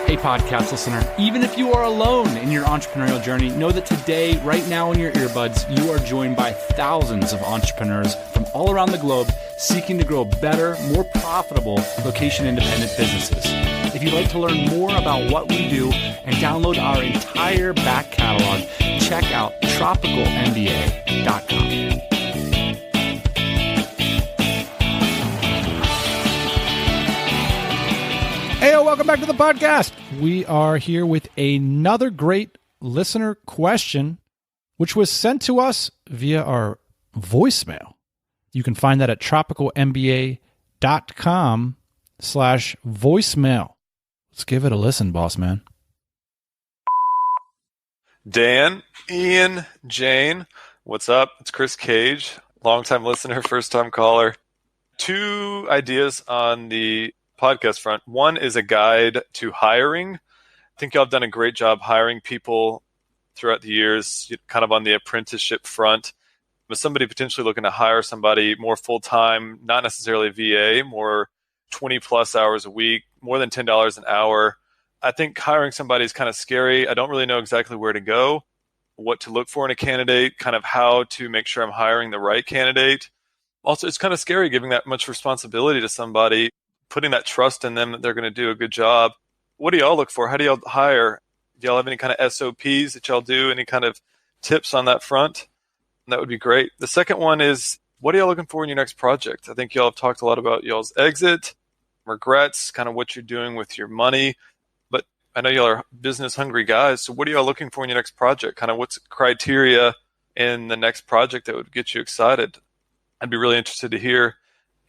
Hey, podcast listener, even if you are alone in your entrepreneurial journey, know that today, right now in your earbuds, you are joined by thousands of entrepreneurs from all around the globe seeking to grow better, more profitable, location-independent businesses. If you'd like to learn more about what we do and download our entire back catalog, check out TropicalMBA.com. Hey, welcome back to the podcast. We are here with another great listener question, which was sent to us via our voicemail. You can find that at TropicalMBA.com/voicemail. Let's give it a listen, boss man. Dan, Ian, Jane, what's up? It's Chris Cage, longtime listener, first-time caller. 2 ideas on the podcast front. One is a guide to hiring. I think y'all have done a great job hiring people throughout the years, kind of on the apprenticeship front. With somebody potentially looking to hire somebody more full-time, not necessarily VA, more 20 plus hours a week, more than $10 an hour. I think hiring somebody is kind of scary. I don't really know exactly where to go, what to look for in a candidate, kind of how to make sure I'm hiring the right candidate. Also, it's kind of scary giving that much responsibility to somebody, putting that trust in them that they're going to do a good job. What do y'all look for? How do y'all hire? Do y'all have any kind of SOPs that y'all do? Any kind of tips on that front? That would be great. The second one is, what are y'all looking for in your next project? I think y'all have talked a lot about y'all's exit, regrets, kind of what you're doing with your money. But I know y'all are business hungry guys. So what are y'all looking for in your next project? Kind of what's criteria in the next project that would get you excited? I'd be really interested to hear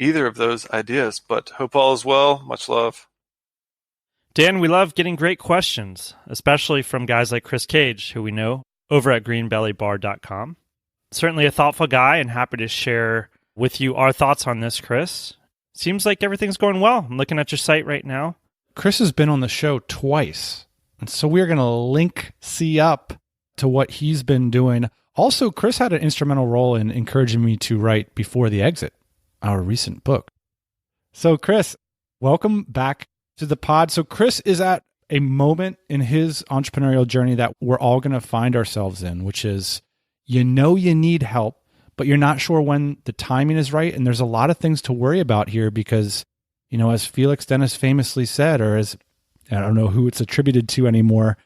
either of those ideas, but hope all is well. Much love. Dan, we love getting great questions, especially from guys like Chris Cage, who we know over at greenbellybar.com. Certainly a thoughtful guy and happy to share with you our thoughts on this, Chris. Seems like everything's going well. I'm looking at your site right now. Chris has been on the show twice, and so we're going to link C up to what he's been doing. Also, Chris had an instrumental role in encouraging me to write Before the Exit, our recent book. So Chris, welcome back to the pod. So Chris is at a moment in his entrepreneurial journey that we're all going to find ourselves in, which is, you know, you need help, but you're not sure when the timing is right. And there's a lot of things to worry about here because, you know, as Felix Dennis famously said, or as I don't know who it's attributed to anymore,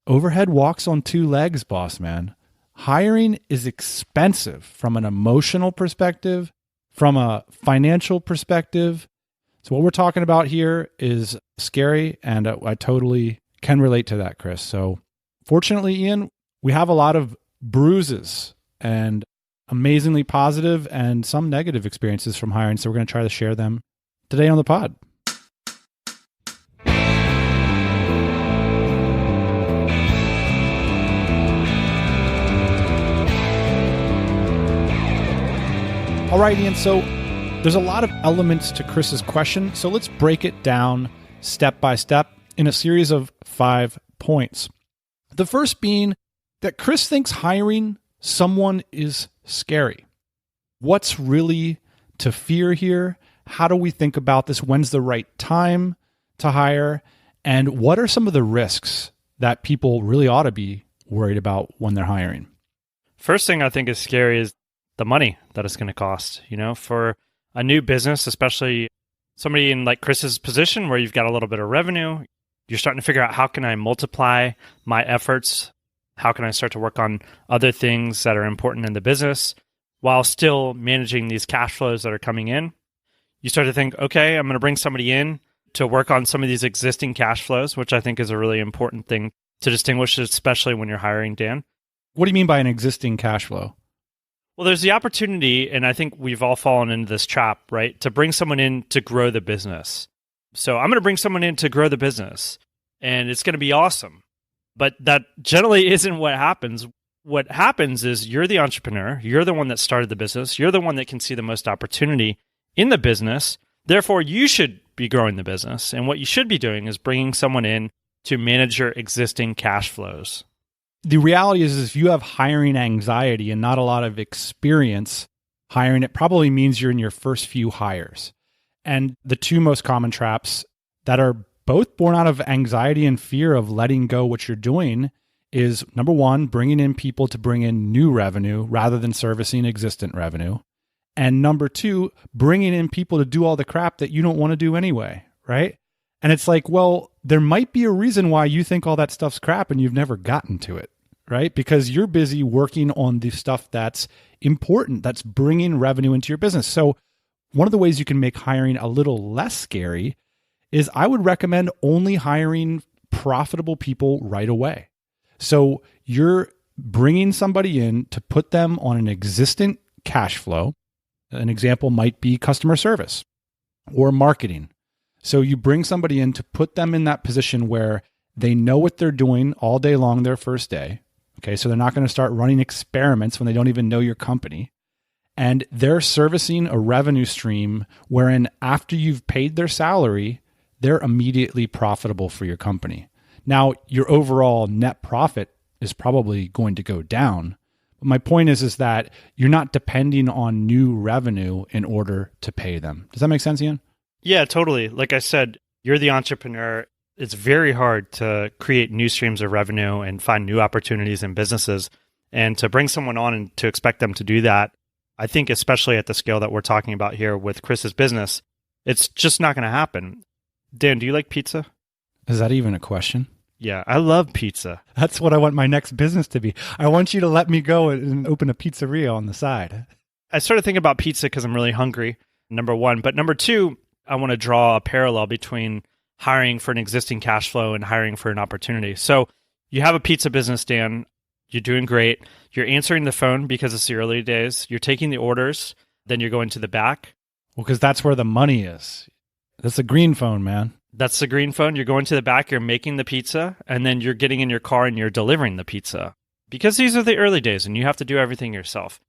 overhead walks on 2 legs, boss man. Hiring is expensive from an emotional perspective, from a financial perspective. So what we're talking about here is scary, and I totally can relate to that, Chris. So fortunately, Ian, we have a lot of bruises and amazingly positive and some negative experiences from hiring, so we're going to try to share them today on the pod. All right, Ian, so there's a lot of elements to Chris's question, so let's break it down step by step in a series of 5 points. The first being that Chris thinks hiring someone is scary. What's really to fear here? How do we think about this? When's the right time to hire? And what are some of the risks that people really ought to be worried about when they're hiring? First thing I think is scary is the money that it's going to cost. You know, for a new business, especially somebody in like Chris's position where you've got a little bit of revenue, you're starting to figure out, how can I multiply my efforts? How can I start to work on other things that are important in the business while still managing these cash flows that are coming in? You start to think, okay, I'm going to bring somebody in to work on some of these existing cash flows, which I think is a really important thing to distinguish, especially when you're hiring, Dan. What do you mean by an existing cash flow? Well, there's the opportunity, and I think we've all fallen into this trap, right? To bring someone in to grow the business. So I'm going to bring someone in to grow the business, and it's going to be awesome. But that generally isn't what happens. What happens is you're the entrepreneur. You're the one that started the business. You're the one that can see the most opportunity in the business. Therefore, you should be growing the business. And what you should be doing is bringing someone in to manage your existing cash flows. The reality is if you have hiring anxiety and not a lot of experience hiring, it probably means you're in your first few hires. And the 2 most common traps that are both born out of anxiety and fear of letting go what you're doing is, number one, bringing in people to bring in new revenue rather than servicing existent revenue. And number two, bringing in people to do all the crap that you don't want to do anyway, right? And it's like, well, there might be a reason why you think all that stuff's crap and you've never gotten to it, right? Because you're busy working on the stuff that's important, that's bringing revenue into your business. So one of the ways you can make hiring a little less scary is I would recommend only hiring profitable people right away. So you're bringing somebody in to put them on an existing cash flow. An example might be customer service or marketing. So you bring somebody in to put them in that position where they know what they're doing all day long their first day. Okay, so they're not going to start running experiments when they don't even know your company. And they're servicing a revenue stream wherein after you've paid their salary, they're immediately profitable for your company. Now, your overall net profit is probably going to go down. But my point is that you're not depending on new revenue in order to pay them. Does that make sense, Ian? Yeah, totally. Like I said, you're the entrepreneur. It's very hard to create new streams of revenue and find new opportunities in businesses. And to bring someone on and to expect them to do that, I think especially at the scale that we're talking about here with Chris's business, it's just not going to happen. Dan, do you like pizza? Is that even a question? Yeah, I love pizza. That's what I want my next business to be. I want you to let me go and open a pizzeria on the side. I started thinking about pizza because I'm really hungry, number one. But number two, I want to draw a parallel between hiring for an existing cash flow and hiring for an opportunity. So you have a pizza business, Dan. You're doing great. You're answering the phone because it's the early days. You're taking the orders. Then you're going to the back. Well, because that's where the money is. That's a green phone, man. That's the green phone. You're going to the back, you're making the pizza, and then you're getting in your car and you're delivering the pizza. Because these are the early days and you have to do everything yourself.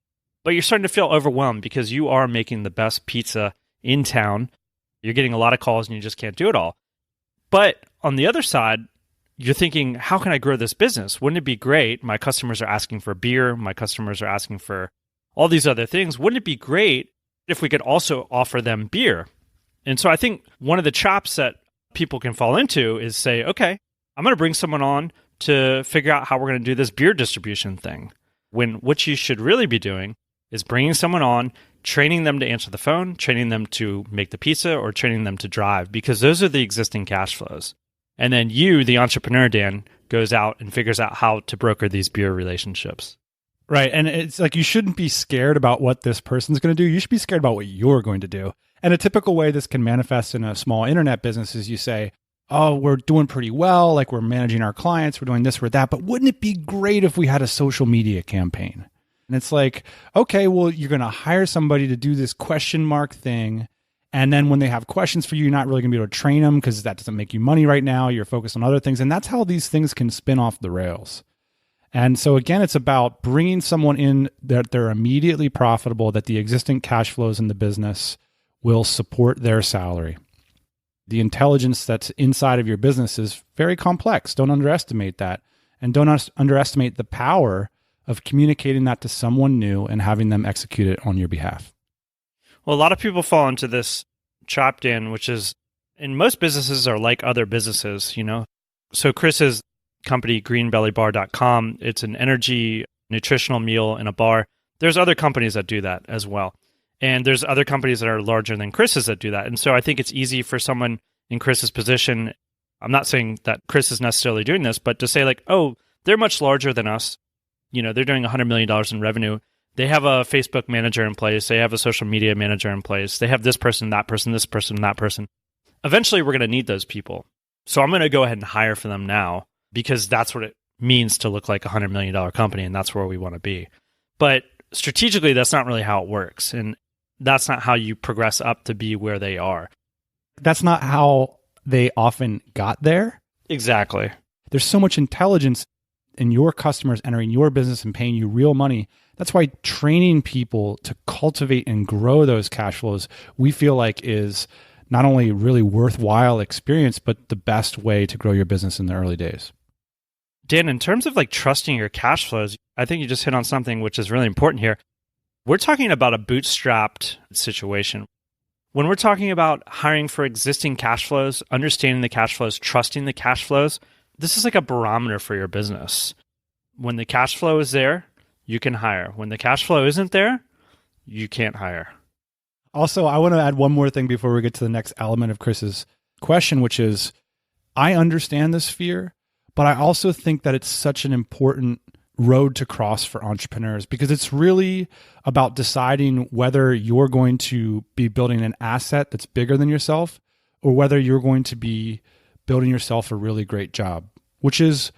But you're starting to feel overwhelmed because you are making the best pizza in town. You're getting a lot of calls and you just can't do it all. But on the other side, you're thinking, how can I grow this business? Wouldn't it be great? My customers are asking for beer. My customers are asking for all these other things. Wouldn't it be great if we could also offer them beer? And so I think one of the traps that people can fall into is say, okay, I'm going to bring someone on to figure out how we're going to do this beer distribution thing. When what you should really be doing is bringing someone on, training them to answer the phone, training them to make the pizza, or training them to drive, because those are the existing cash flows. And then you, the entrepreneur, Dan, goes out and figures out how to broker these beer relationships. Right. And it's like you shouldn't be scared about what this person's going to do. You should be scared about what you're going to do. And a typical way this can manifest in a small internet business is you say, oh, we're doing pretty well, like we're managing our clients, we're doing this, we're that, but wouldn't it be great if we had a social media campaign? And it's like, okay, well, you're going to hire somebody to do this question mark thing. And then when they have questions for you, you're not really going to be able to train them because that doesn't make you money right now. You're focused on other things. And that's how these things can spin off the rails. And so again, it's about bringing someone in that they're immediately profitable, that the existing cash flows in the business will support their salary. The intelligence that's inside of your business is very complex. Don't underestimate that. And don't underestimate the power of communicating that to someone new and having them execute it on your behalf. Well, a lot of people fall into this trap, Dan, which is, and most businesses are like other businesses, you know. So Chris's company, greenbellybar.com, it's an energy nutritional meal in a bar. There's other companies that do that as well. And there's other companies that are larger than Chris's that do that. And so I think it's easy for someone in Chris's position, I'm not saying that Chris is necessarily doing this, but to say like, oh, they're much larger than us. You know, they're doing $100 million in revenue. They have a Facebook manager in place. They have a social media manager in place. They have this person, that person, this person, that person. Eventually, we're going to need those people. So I'm going to go ahead and hire for them now because that's what it means to look like a $100 million company, and that's where we want to be. But strategically, that's not really how it works. And that's not how you progress up to be where they are. That's not how they often got there. Exactly. There's so much intelligence in your customers entering your business and paying you real money. That's why training people to cultivate and grow those cash flows, we feel like is not only really worthwhile experience, but the best way to grow your business in the early days. Dan, in terms of like trusting your cash flows, I think you just hit on something which is really important here. We're talking about a bootstrapped situation. When we're talking about hiring for existing cash flows, understanding the cash flows, trusting the cash flows, this is like a barometer for your business. When the cash flow is there, you can hire. When the cash flow isn't there, you can't hire. Also, I want to add one more thing before we get to the next element of Chris's question, which is, I understand this fear, but I also think that it's such an important road to cross for entrepreneurs, because it's really about deciding whether you're going to be building an asset that's bigger than yourself, or whether you're going to be building yourself a really great job, which is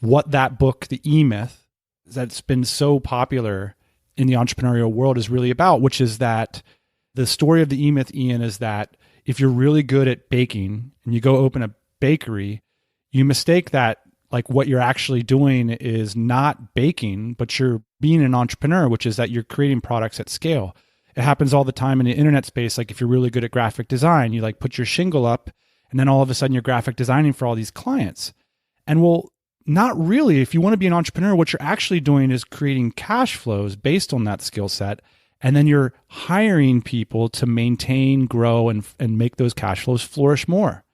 what that book, The E-Myth, that's been so popular in the entrepreneurial world is really about, which is that the story of the E-Myth, Ian, is that if you're really good at baking and you go open a bakery, you mistake that like what you're actually doing is not baking, but you're being an entrepreneur, which is that you're creating products at scale. It happens all the time in the internet space. Like if you're really good at graphic design, you like put your shingle up and then all of a sudden you're graphic designing for all these clients. And well, not really. If you want to be an entrepreneur, what you're actually doing is creating cash flows based on that skill set. And then you're hiring people to maintain, grow, and make those cash flows flourish more.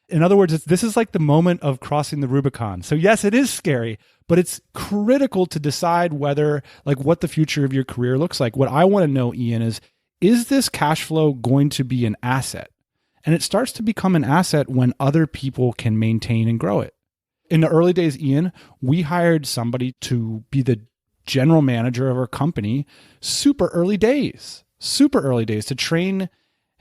In other words, this is like the moment of crossing the Rubicon. So yes, it is scary, but it's critical to decide whether, like, what the future of your career looks like. What I want to know, Ian, is this cash flow going to be an asset? And it starts to become an asset when other people can maintain and grow it. In the early days, Ian, we hired somebody to be the general manager of our company, super early days to train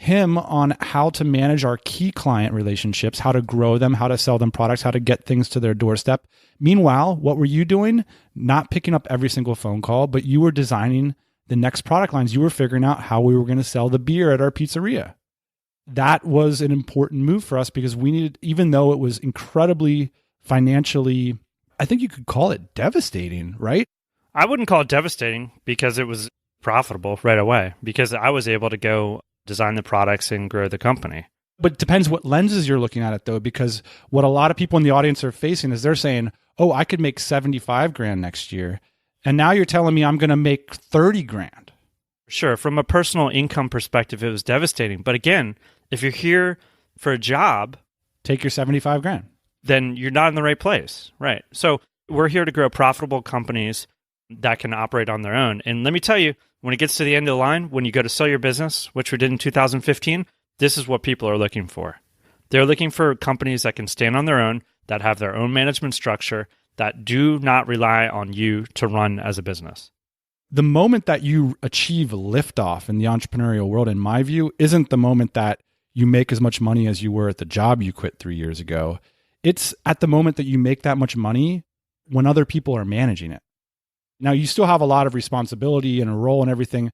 him on how to manage our key client relationships, how to grow them, how to sell them products, how to get things to their doorstep. Meanwhile, what were you doing? Not picking up every single phone call, but you were designing the next product lines. You were figuring out how we were going to sell the beer at our pizzeria. That was an important move for us because we needed, even though it was incredibly financially, I think you could call it devastating, right? I wouldn't call it devastating because it was profitable right away, because I was able to go design the products and grow the company. But it depends what lenses you're looking at it, though, because what a lot of people in the audience are facing is they're saying, oh, I could make 75 grand next year. And now you're telling me I'm going to make 30 grand. Sure. From a personal income perspective, it was devastating. But again, if you're here for a job, take your 75 grand. Then you're not in the right place. Right. So we're here to grow profitable companies that can operate on their own. And let me tell you, when it gets to the end of the line, when you go to sell your business, which we did in 2015, this is what people are looking for. They're looking for companies that can stand on their own, that have their own management structure, that do not rely on you to run as a business. The moment that you achieve liftoff in the entrepreneurial world, in my view, isn't the moment that you make as much money as you were at the job you quit 3 years ago. It's at the moment that you make that much money when other people are managing it. Now, you still have a lot of responsibility and a role and everything.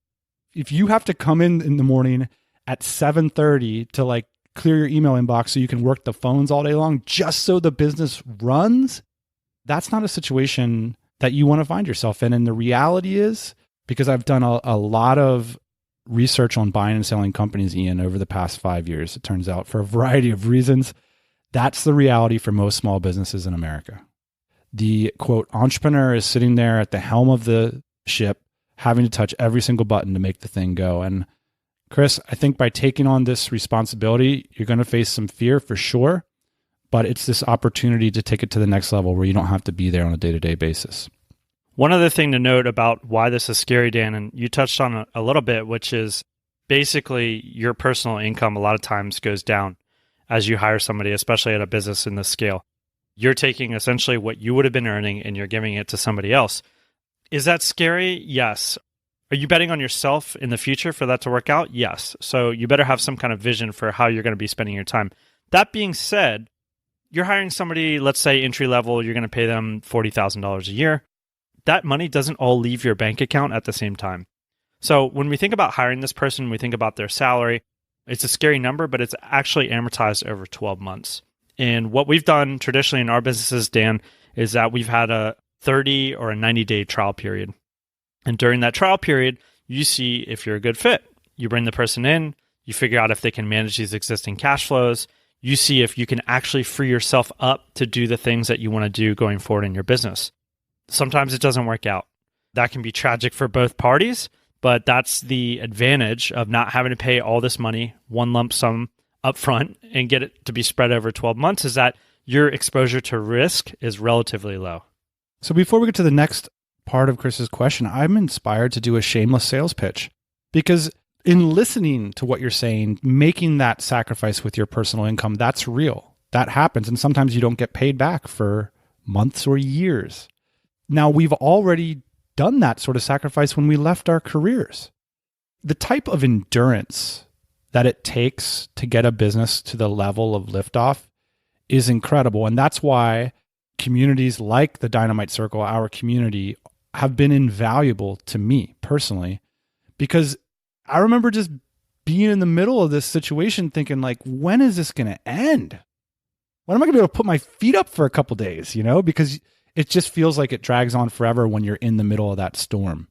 If you have to come in the morning at 7:30 to like clear your email inbox so you can work the phones all day long just so the business runs, that's not a situation that you want to find yourself in. And the reality is, because I've done a lot of research on buying and selling companies, Ian, over the past 5 years, it turns out, for a variety of reasons, that's the reality for most small businesses in America. The, quote, entrepreneur is sitting there at the helm of the ship, having to touch every single button to make the thing go. And Chris, I think by taking on this responsibility, you're going to face some fear for sure, but it's this opportunity to take it to the next level where you don't have to be there on a day-to-day basis. One other thing to note about why this is scary, Dan, and you touched on it a little bit, which is basically your personal income a lot of times goes down as you hire somebody, especially at a business in this scale. You're taking essentially what you would have been earning and you're giving it to somebody else. Is that scary? Yes. Are you betting on yourself in the future for that to work out? Yes. So you better have some kind of vision for how you're going to be spending your time. That being said, you're hiring somebody, let's say entry level, you're going to pay them $40,000 a year. That money doesn't all leave your bank account at the same time. So when we think about hiring this person, we think about their salary. It's a scary number, but it's actually amortized over 12 months. And what we've done traditionally in our businesses, Dan, is that we've had a 30 or a 90-day trial period. And during that trial period, you see if you're a good fit. You bring the person in, you figure out if they can manage these existing cash flows. You see if you can actually free yourself up to do the things that you want to do going forward in your business. Sometimes it doesn't work out. That can be tragic for both parties, But that's the advantage of not having to pay all this money, one lump sum upfront, and get it to be spread over 12 months, is that your exposure to risk is relatively low. So before we get to the next part of Chris's question, I'm inspired to do a shameless sales pitch, because in listening to what you're saying, making that sacrifice with your personal income, that's real. That happens. And sometimes you don't get paid back for months or years. Now, we've already done that sort of sacrifice when we left our careers. The type of endurance that it takes to get a business to the level of liftoff is incredible. And that's why communities like the Dynamite Circle, our community, have been invaluable to me personally, because I remember just being in the middle of this situation thinking, like, when is this going to end? When am I going to be able to put my feet up for a couple days, because it just feels like it drags on forever when you're in the middle of that storm.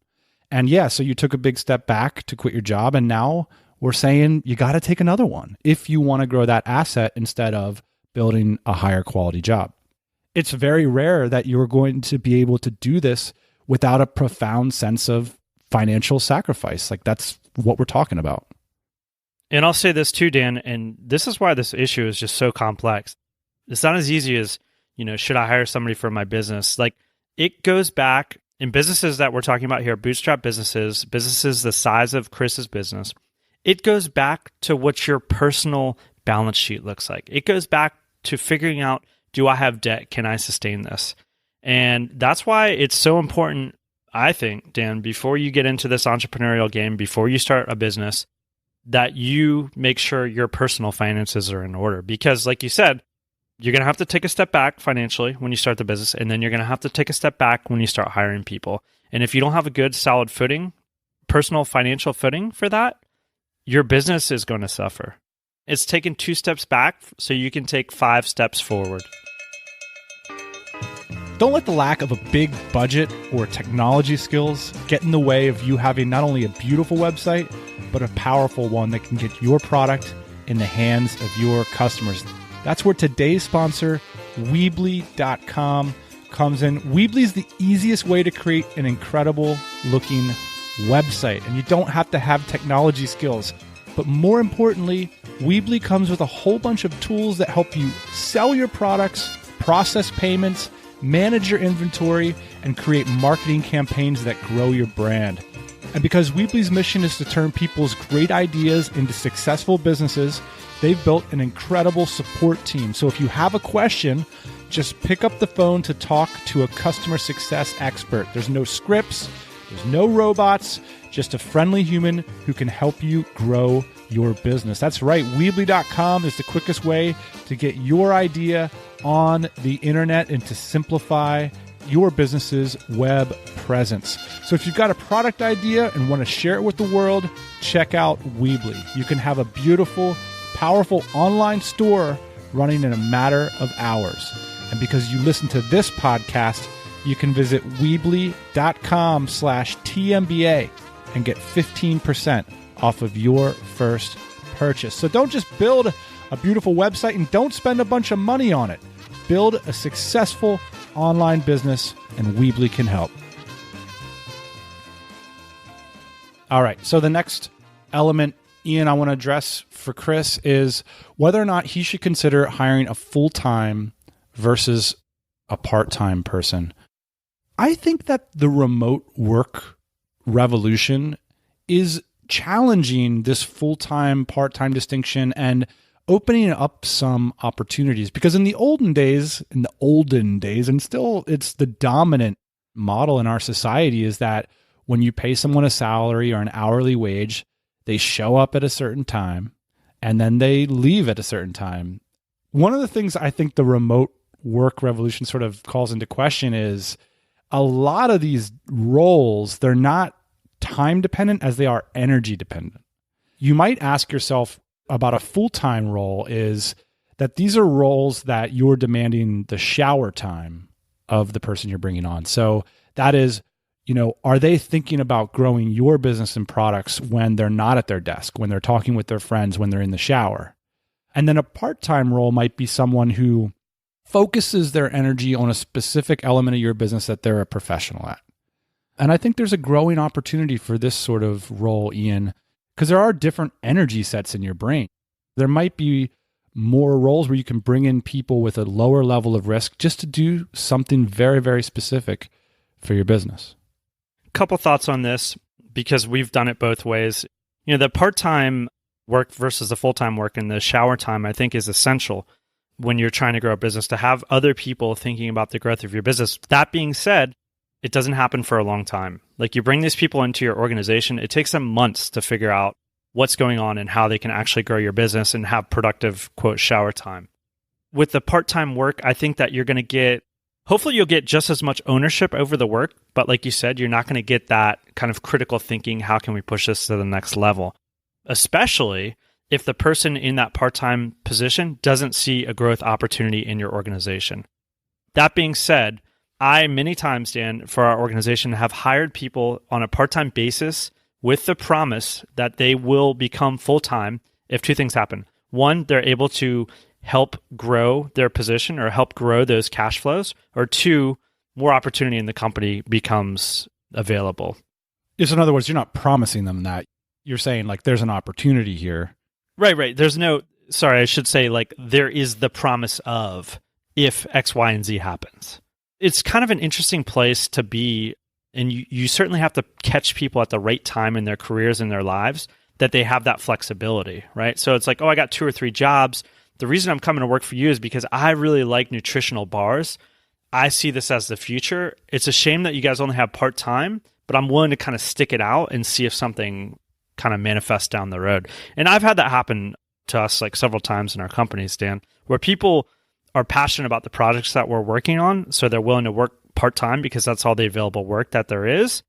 And yeah, so you took a big step back to quit your job, and now we're saying you got to take another one if you want to grow that asset instead of building a higher quality job. It's very rare that you're going to be able to do this without a profound sense of financial sacrifice. Like, that's what we're talking about. And I'll say this too, Dan, and this is why this issue is just so complex. It's not as easy as, should I hire somebody for my business? Like, it goes back in businesses that we're talking about here, bootstrap businesses the size of Chris's business. It goes back to what your personal balance sheet looks like. It goes back to figuring out, do I have debt? Can I sustain this? And that's why it's so important, I think, Dan, before you get into this entrepreneurial game, before you start a business, that you make sure your personal finances are in order. Because like you said, you're going to have to take a step back financially when you start the business, and then you're going to have to take a step back when you start hiring people. And if you don't have a good, solid footing, personal financial footing for that, your business is going to suffer. It's taking 2 steps back so you can take 5 steps forward. Don't let the lack of a big budget or technology skills get in the way of you having not only a beautiful website, but a powerful one that can get your product in the hands of your customers. That's where today's sponsor, Weebly.com, comes in. Weebly is the easiest way to create an incredible looking website, and you don't have to have technology skills. But more importantly, Weebly comes with a whole bunch of tools that help you sell your products, process payments, manage your inventory, and create marketing campaigns that grow your brand. And because Weebly's mission is to turn people's great ideas into successful businesses, they've built an incredible support team. So if you have a question, just pick up the phone to talk to a customer success expert. There's no scripts, there's no robots, just a friendly human who can help you grow your business. That's right, Weebly.com is the quickest way to get your idea on the internet and to simplify your business's web presence. So if you've got a product idea and want to share it with the world, check out Weebly. You can have a beautiful, powerful online store running in a matter of hours. And because you listen to this podcast, you can visit Weebly.com/TMBA and get 15% off of your first purchase. So don't just build a beautiful website and don't spend a bunch of money on it. Build a successful online business, and Weebly can help. All right, so the next element, Ian, I want to address for Chris is whether or not he should consider hiring a full-time versus a part-time person. I think that the remote work revolution is challenging this full-time, part-time distinction and opening up some opportunities. Because in the olden days, and still it's the dominant model in our society, is that when you pay someone a salary or an hourly wage, they show up at a certain time and then they leave at a certain time. One of the things I think the remote work revolution sort of calls into question is a lot of these roles, they're not time dependent as they are energy dependent. You might ask yourself about a full-time role is that these are roles that you're demanding the shower time of the person you're bringing on. So that is, are they thinking about growing your business and products when they're not at their desk, when they're talking with their friends, when they're in the shower? And then a part-time role might be someone who focuses their energy on a specific element of your business that they're a professional at. And I think there's a growing opportunity for this sort of role, Ian, because there are different energy sets in your brain. There might be more roles where you can bring in people with a lower level of risk just to do something very, very specific for your business. Couple thoughts on this, because we've done it both ways. The part-time work versus the full-time work and the shower time, I think, is essential when you're trying to grow a business, to have other people thinking about the growth of your business. That being said, it doesn't happen for a long time. Like, you bring these people into your organization, it takes them months to figure out what's going on and how they can actually grow your business and have productive, quote, shower time. With the part-time work, I think that you're going to hopefully you'll get just as much ownership over the work, but like you said, you're not going to get that kind of critical thinking, how can we push this to the next level? Especially if the person in that part-time position doesn't see a growth opportunity in your organization. That being said, I, many times, Dan, for our organization, have hired people on a part-time basis with the promise that they will become full-time if two things happen. One, they're able to help grow their position or help grow those cash flows, or two, more opportunity in the company becomes available. So in other words, you're not promising them that. You're saying, like, there's an opportunity here. Right. I should say, like, there is the promise of if X, Y, and Z happens. It's kind of an interesting place to be, and you certainly have to catch people at the right time in their careers and their lives that they have that flexibility, right? So it's like, I got 2 or 3 jobs. The reason I'm coming to work for you is because I really like nutritional bars. I see this as the future. It's a shame that you guys only have part-time, but I'm willing to kind of stick it out and see if something kind of manifests down the road. And I've had that happen to us like several times in our companies, Dan, where people are passionate about the projects that we're working on, so they're willing to work part-time because that's all the available work that there is.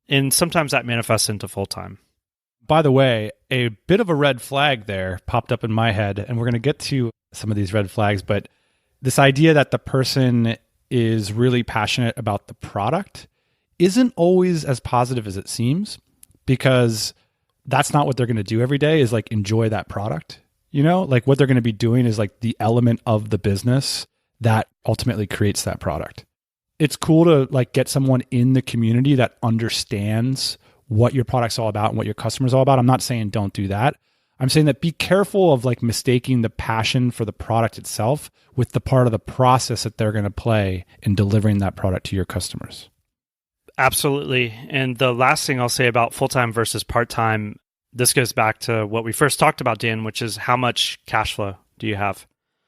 And sometimes that manifests into full-time. By the way, a bit of a red flag there popped up in my head, and we're going to get to some of these red flags, but this idea that the person is really passionate about the product isn't always as positive as it seems, because that's not what they're going to do every day, is like enjoy that product. Like what they're going to be doing is like the element of the business that ultimately creates that product. It's cool to like get someone in the community that understands what your product's all about and what your customer's all about. I'm not saying don't do that. I'm saying that be careful of like mistaking the passion for the product itself with the part of the process that they're going to play in delivering that product to your customers. Absolutely. And the last thing I'll say about full-time versus part-time, this goes back to what we first talked about, Dan, which is how much cash flow do you have?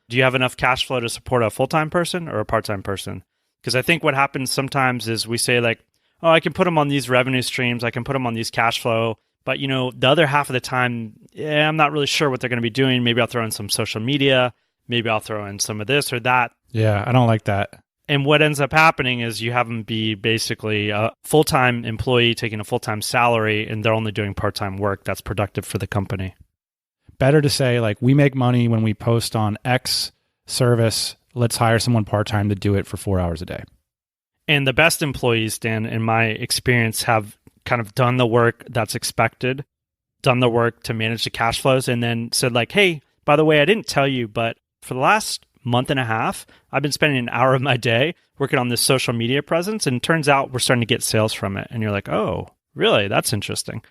Do you have enough cash flow to support a full-time person or a part-time person? Because I think what happens sometimes is we say like, I can put them on these revenue streams, I can put them on these cash flow, but the other half of the time, I'm not really sure what they're going to be doing. Maybe I'll throw in some social media, maybe I'll throw in some of this or that. Yeah, I don't like that. And what ends up happening is you have them be basically a full-time employee taking a full-time salary, and they're only doing part-time work that's productive for the company. Better to say, like, we make money when we post on X service. Let's hire someone part-time to do it for 4 hours a day. And the best employees, Dan, in my experience, have kind of done the work that's expected, done the work to manage the cash flows, and then said like, hey, by the way, I didn't tell you, but for the last month and a half, I've been spending an hour of my day working on this social media presence, and it turns out we're starting to get sales from it. And you're like, oh, really? That's interesting.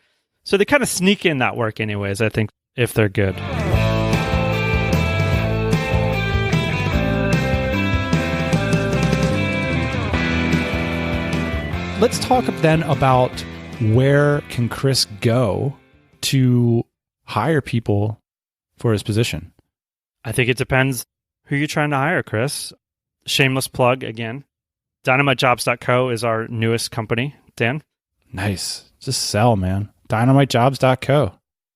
So they kind of sneak in that work anyways, I think, if they're good. Let's talk then about where can Chris go to hire people for his position? I think it depends who you're trying to hire, Chris. Shameless plug again. DynamiteJobs.co is our newest company, Dan. Nice. Just sell, man. DynamiteJobs.co.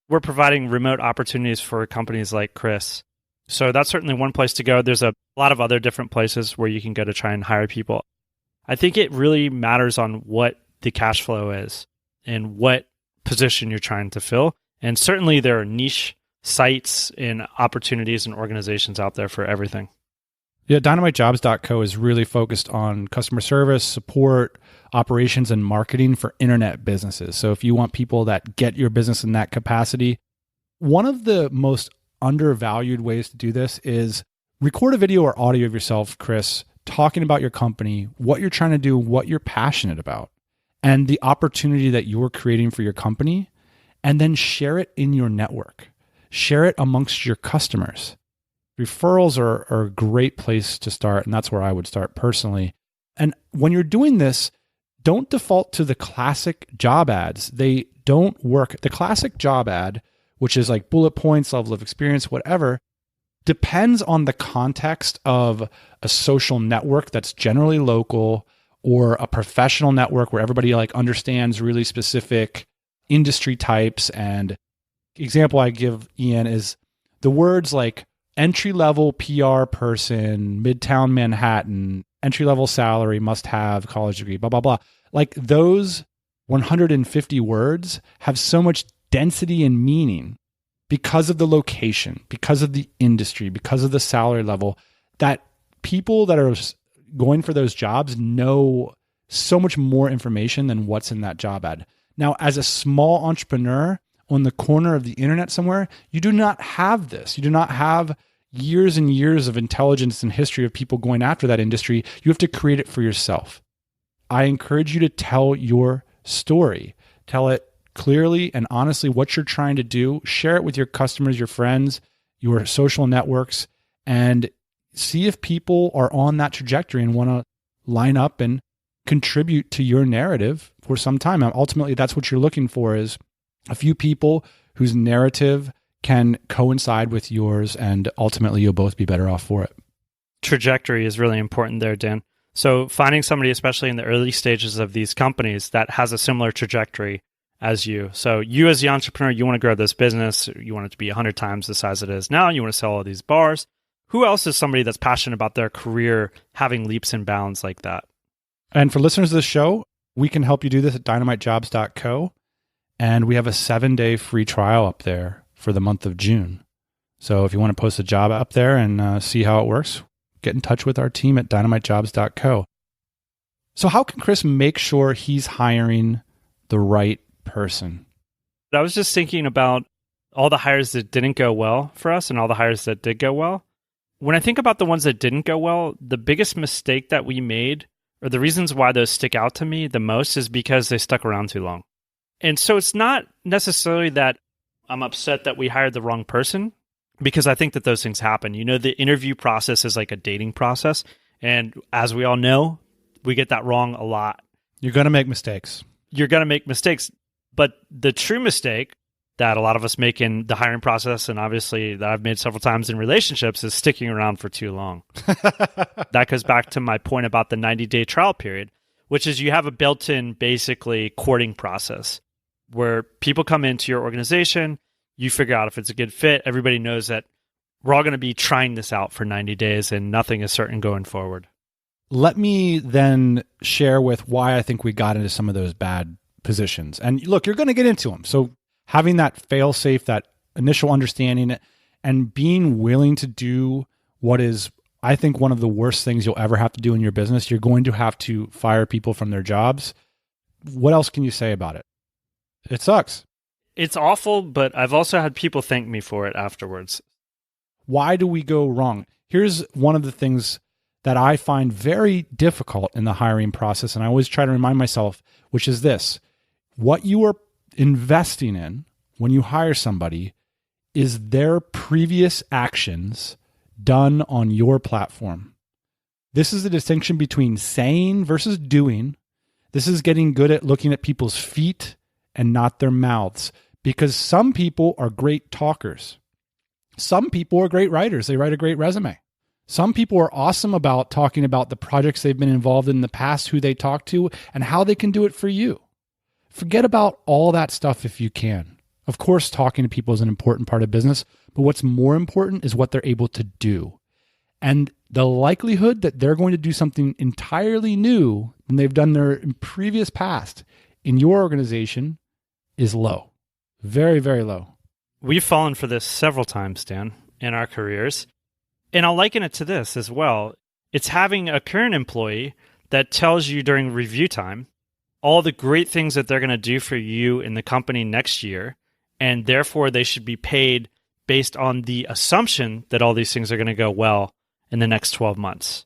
We're providing remote opportunities for companies like Chris. So that's certainly one place to go. There's a lot of other different places where you can go to try and hire people. I think it really matters on what the cash flow is and what position you're trying to fill. And certainly there are niche sites and opportunities and organizations out there for everything. Yeah, DynamiteJobs.co is really focused on customer service, support, operations, and marketing for internet businesses. So if you want people that get your business in that capacity, one of the most undervalued ways to do this is record a video or audio of yourself, Chris, talking about your company, what you're trying to do, what you're passionate about. and the opportunity that you're creating for your company, and then share it in your network. Share it amongst your customers. Referrals are a great place to start, and that's where I would start personally. And when you're doing this, don't default to the classic job ads. They don't work. The classic job ad, which is like bullet points, level of experience, whatever, depends on the context of a social network that's generally local or a professional network where everybody like understands really specific industry types. And example I give Ian is the words like entry-level PR person, Midtown Manhattan, entry-level salary, must have college degree, blah, blah, blah. Like those 150 words have so much density and meaning because of the location, because of the industry, because of the salary level, that people that are going for those jobs know so much more information than what's in that job ad. Now, as a small entrepreneur on the corner of the internet somewhere, you do not have this. You do not have years and years of intelligence and history of people going after that industry. You have to create it for yourself. I encourage you to tell your story. Tell it clearly and honestly what you're trying to do. Share it with your customers, your friends, your social networks, and see if people are on that trajectory and want to line up and contribute to your narrative for some time. And ultimately, that's what you're looking for, is a few people whose narrative can coincide with yours, and ultimately you'll both be better off for it. Trajectory is really important there, Dan. So finding somebody, especially in the early stages of these companies, that has a similar trajectory as you. So you as the entrepreneur, you want to grow this business. You want it to be 100 times the size it is now. You want to sell all these bars. Who else is somebody that's passionate about their career having leaps and bounds like that? And for listeners of the show, we can help you do this at dynamitejobs.co. And we have a 7-day free trial up there for the month of June. So if you want to post a job up there and see how it works, get in touch with our team at dynamitejobs.co. So how can Chris make sure he's hiring the right person? I was just thinking about all the hires that didn't go well for us and all the hires that did go well. When I think about the ones that didn't go well, the biggest mistake that we made, or the reasons why those stick out to me the most, is because they stuck around too long. And so it's not necessarily that I'm upset that we hired the wrong person, because I think that those things happen. You know, the interview process is like a dating process. And as we all know, we get that wrong a lot. You're going to make mistakes. You're going to make mistakes. But the true mistake that a lot of us make in the hiring process, and obviously that I've made several times in relationships, is sticking around for too long. That goes back to my point about the 90-day trial period, which is you have a built-in, basically, courting process where people come into your organization, you figure out if it's a good fit. Everybody knows that we're all going to be trying this out for 90 days and nothing is certain going forward. Let me then share with why I think we got into some of those bad positions. And look, you're going to get into them. So having that fail-safe, that initial understanding, and being willing to do what is, I think, one of the worst things you'll ever have to do in your business. You're going to have to fire people from their jobs. What else can you say about it? It sucks. It's awful, but I've also had people thank me for it afterwards. Why do we go wrong? Here's one of the things that I find very difficult in the hiring process, and I always try to remind myself, which is this: what you are investing in when you hire somebody is their previous actions done on your platform. This is the distinction between saying versus doing. This is getting good at looking at people's feet and not their mouths, because some people are great talkers. Some people are great writers. They write a great resume. Some people are awesome about talking about the projects they've been involved in the past, who they talk to, and how they can do it for you. Forget about all that stuff if you can. Of course, talking to people is an important part of business, but what's more important is what they're able to do. And the likelihood that they're going to do something entirely new than they've done their previous past in your organization is low. Very, very low. We've fallen for this several times, Dan, in our careers. And I'll liken it to this as well. It's having a current employee that tells you during review time all the great things that they're going to do for you in the company next year, and therefore they should be paid based on the assumption that all these things are going to go well in the next 12 months.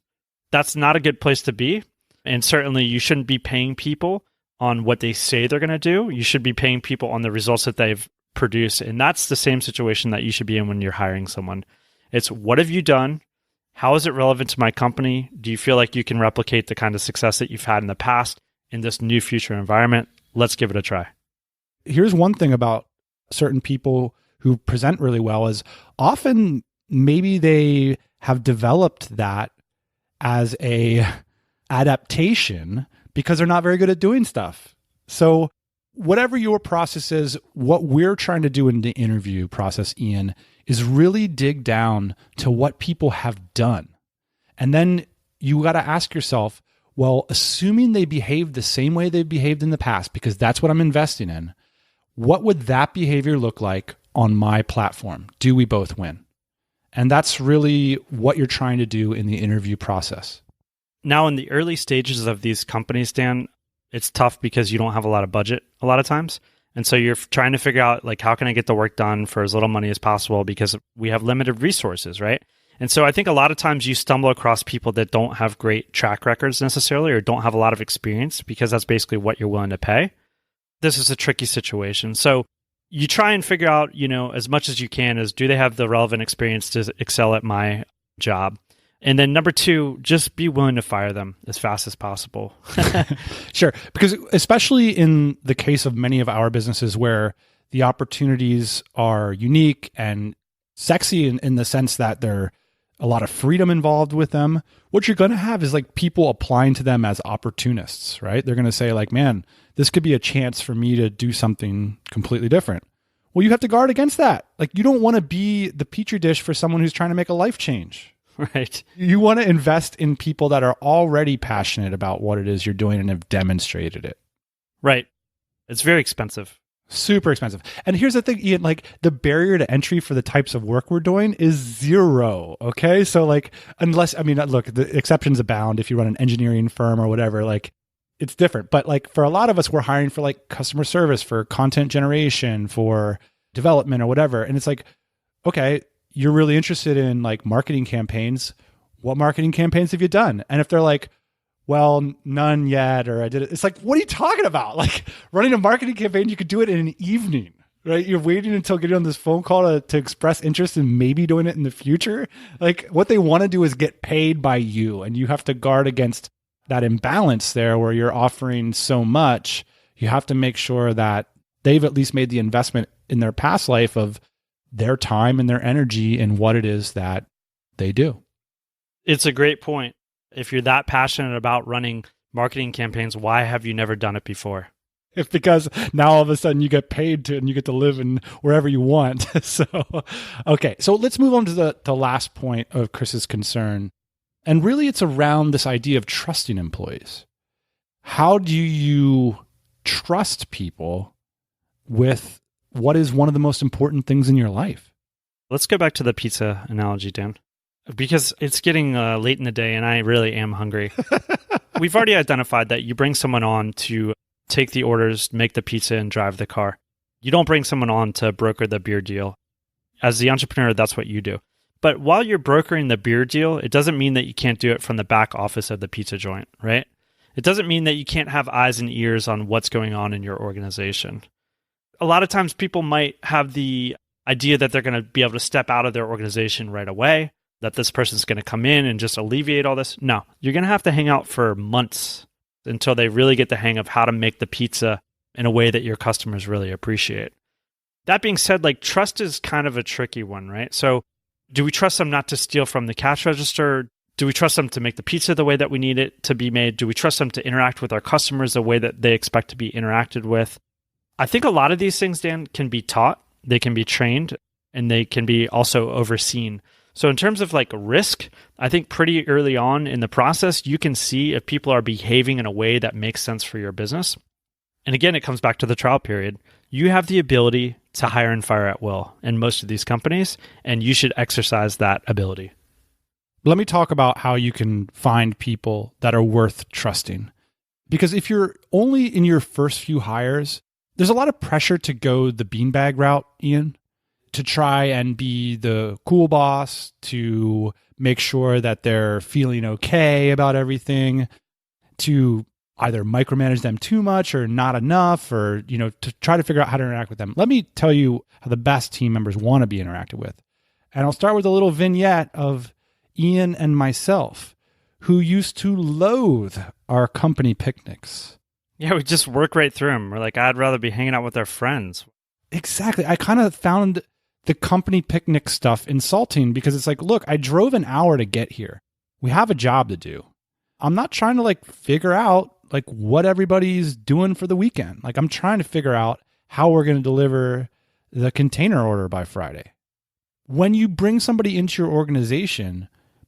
That's not a good place to be, and certainly you shouldn't be paying people on what they say they're going to do. You should be paying people on the results that they've produced. And that's the same situation that you should be in when you're hiring someone. It's what have you done? How is it relevant to my company? Do you feel like you can replicate the kind of success that you've had in the past in this new future environment? Let's give it a try. Here's one thing about certain people who present really well is often maybe they have developed that as a adaptation because they're not very good at doing stuff. So whatever your process is, what we're trying to do in the interview process, Ian, is really dig down to what people have done. And then you got to ask yourself, well, assuming they behave the same way they've behaved in the past, because that's what I'm investing in, what would that behavior look like on my platform? Do we both win? And that's really what you're trying to do in the interview process. Now, in the early stages of these companies, Dan, it's tough because you don't have a lot of budget a lot of times. And so you're trying to figure out, like, how can I get the work done for as little money as possible because we have limited resources, right? And so I think a lot of times you stumble across people that don't have great track records necessarily or don't have a lot of experience because that's basically what you're willing to pay. This is a tricky situation. So you try and figure out, as much as you can is, do they have the relevant experience to excel at my job? And then number two, just be willing to fire them as fast as possible. Sure. Because especially in the case of many of our businesses where the opportunities are unique and sexy in the sense that there a lot of freedom involved with them, what you're going to have is like people applying to them as opportunists, right? They're going to say like, man, this could be a chance for me to do something completely different. Well, you have to guard against that. Like you don't want to be the petri dish for someone who's trying to make a life change. Right. You want to invest in people that are already passionate about what it is you're doing and have demonstrated it. Right. It's very expensive. Super expensive. And here's the thing, Ian, like the barrier to entry for the types of work we're doing is zero. Okay. So like, look, the exceptions abound. If you run an engineering firm or whatever, like it's different. But like for a lot of us, we're hiring for like customer service, for content generation, for development or whatever. And it's like, okay, you're really interested in like marketing campaigns. What marketing campaigns have you done? And if they're like, well, none yet, or I did it. It's like, what are you talking about? Like running a marketing campaign, you could do it in an evening, right? You're waiting until getting on this phone call to express interest in maybe doing it in the future. Like what they want to do is get paid by you. And you have to guard against that imbalance there where you're offering so much. You have to make sure that they've at least made the investment in their past life of their time and their energy in what it is that they do. It's a great point. If you're that passionate about running marketing campaigns, why have you never done it before? It's because now all of a sudden you get paid to and you get to live in wherever you want. Okay. So let's move on to the last point of Chris's concern. And really it's around this idea of trusting employees. How do you trust people with what is one of the most important things in your life? Let's go back to the pizza analogy, Dan. Because it's getting late in the day and I really am hungry. We've already identified that you bring someone on to take the orders, make the pizza, and drive the car. You don't bring someone on to broker the beer deal. As the entrepreneur, that's what you do. But while you're brokering the beer deal, it doesn't mean that you can't do it from the back office of the pizza joint, right? It doesn't mean that you can't have eyes and ears on what's going on in your organization. A lot of times people might have the idea that they're going to be able to step out of their organization right away, that this person's going to come in and just alleviate all this. No, you're going to have to hang out for months until they really get the hang of how to make the pizza in a way that your customers really appreciate. That being said, like trust is kind of a tricky one, right? So do we trust them not to steal from the cash register? Do we trust them to make the pizza the way that we need it to be made? Do we trust them to interact with our customers the way that they expect to be interacted with? I think a lot of these things, Dan, can be taught, they can be trained, and they can be also overseen. So in terms of like risk, I think pretty early on in the process, you can see if people are behaving in a way that makes sense for your business. And again, it comes back to the trial period. You have the ability to hire and fire at will in most of these companies, and you should exercise that ability. Let me talk about how you can find people that are worth trusting. Because if you're only in your first few hires, there's a lot of pressure to go the beanbag route, Ian. To try and be the cool boss, to make sure that they're feeling okay about everything, to either micromanage them too much or not enough, or, to try to figure out how to interact with them. Let me tell you how the best team members want to be interacted with. And I'll start with a little vignette of Ian and myself, who used to loathe our company picnics. Yeah, we just work right through them. We're like, I'd rather be hanging out with our friends. Exactly. I kind of found the company picnic stuff insulting because it's like, look, I drove an hour to get here. We have a job to do. I'm not trying to figure out what everybody's doing for the weekend. I'm trying to figure out how we're going to deliver the container order by Friday. When you bring somebody into your organization,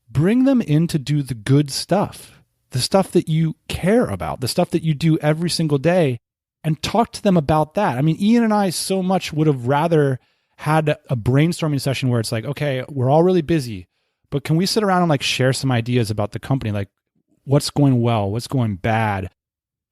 bring them in to do the good stuff, the stuff that you care about, the stuff that you do every single day, and talk to them about that. I mean, Ian and I so much would have rather had a brainstorming session where it's like, okay, we're all really busy, but can we sit around and share some ideas about the company? What's going well, what's going bad?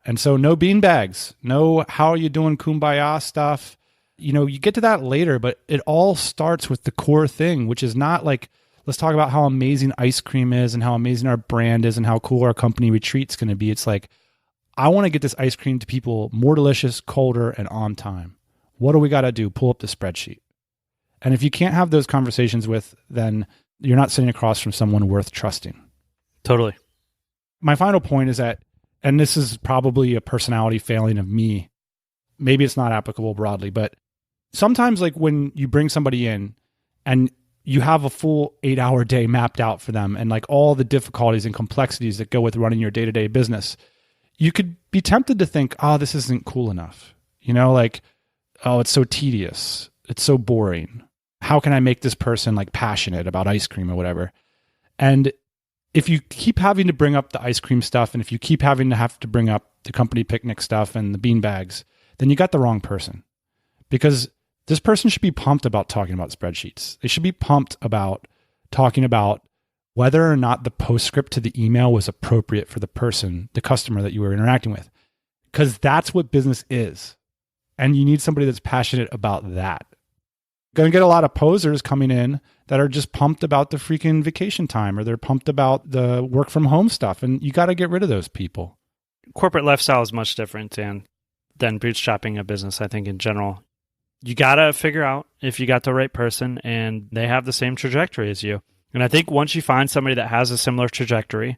And so no beanbags, no how are you doing kumbaya stuff. You get to that later, but it all starts with the core thing, which is not let's talk about how amazing ice cream is and how amazing our brand is and how cool our company retreat's going to be. It's I want to get this ice cream to people more delicious, colder, and on time. What do we got to do? Pull up the spreadsheet. And if you can't have those conversations then you're not sitting across from someone worth trusting. Totally. My final point is that, and this is probably a personality failing of me, maybe it's not applicable broadly, but sometimes when you bring somebody in and you have a full 8-hour day mapped out for them and all the difficulties and complexities that go with running your day-to-day business, you could be tempted to think, oh, this isn't cool enough. Oh, it's so tedious. It's so boring. How can I make this person passionate about ice cream or whatever? And if you keep having to bring up the ice cream stuff, and if you keep having to have to bring up the company picnic stuff and the bean bags, then you got the wrong person. Because this person should be pumped about talking about spreadsheets. They should be pumped about talking about whether or not the postscript to the email was appropriate for the person, the customer that you were interacting with. Because that's what business is. And you need somebody that's passionate about that. Going to get a lot of posers coming in that are just pumped about the freaking vacation time, or they're pumped about the work from home stuff. And you got to get rid of those people. Corporate lifestyle is much different than bootstrapping a business, I think, in general. You got to figure out if you got the right person and they have the same trajectory as you. And I think once you find somebody that has a similar trajectory,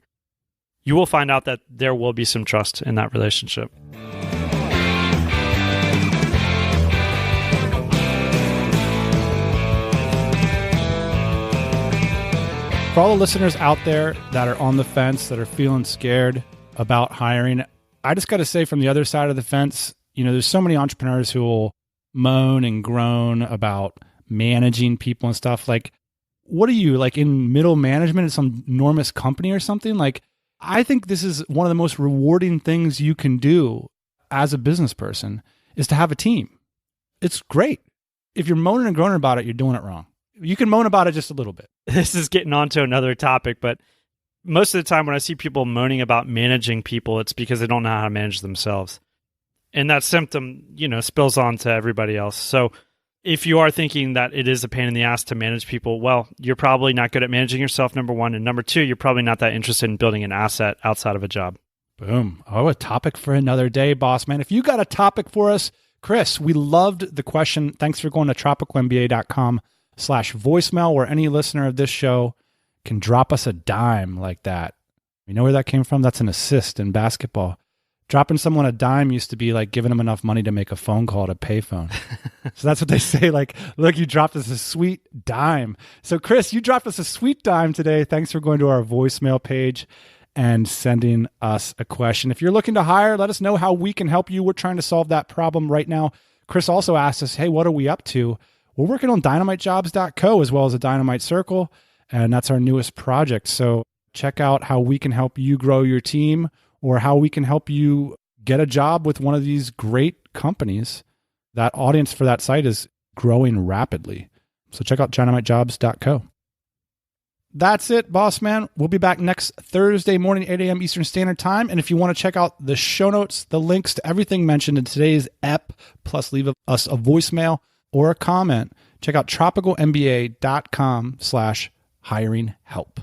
you will find out that there will be some trust in that relationship. For all the listeners out there that are on the fence, that are feeling scared about hiring, I just got to say from the other side of the fence, there's so many entrepreneurs who will moan and groan about managing people and stuff. What are you, in middle management at some enormous company or something? I think this is one of the most rewarding things you can do as a business person is to have a team. It's great. If you're moaning and groaning about it, you're doing it wrong. You can moan about it just a little bit. This is getting on to another topic, but most of the time when I see people moaning about managing people, it's because they don't know how to manage themselves. And that symptom, spills on to everybody else. So if you are thinking that it is a pain in the ass to manage people, well, you're probably not good at managing yourself, number one. And number two, you're probably not that interested in building an asset outside of a job. Boom. Oh, a topic for another day, boss man. If you got a topic for us, Chris, we loved the question. Thanks for going to TropicalMBA.com/voicemail, where any listener of this show can drop us a dime like that. You know where that came from? That's an assist in basketball. Dropping someone a dime used to be like giving them enough money to make a phone call at a payphone. So that's what they say. Look, you dropped us a sweet dime. So Chris, you dropped us a sweet dime today. Thanks for going to our voicemail page and sending us a question. If you're looking to hire, let us know how we can help you. We're trying to solve that problem right now. Chris also asked us, hey, what are we up to? We're working on dynamitejobs.co as well as a Dynamite Circle, and that's our newest project. So check out how we can help you grow your team, or how we can help you get a job with one of these great companies. That audience for that site is growing rapidly. So check out dynamitejobs.co. That's it, boss man. We'll be back next Thursday morning, 8 a.m. Eastern Standard Time. And if you want to check out the show notes, the links to everything mentioned in today's ep, plus leave us a voicemail or a comment, check out TropicalMBA.com/hiring help.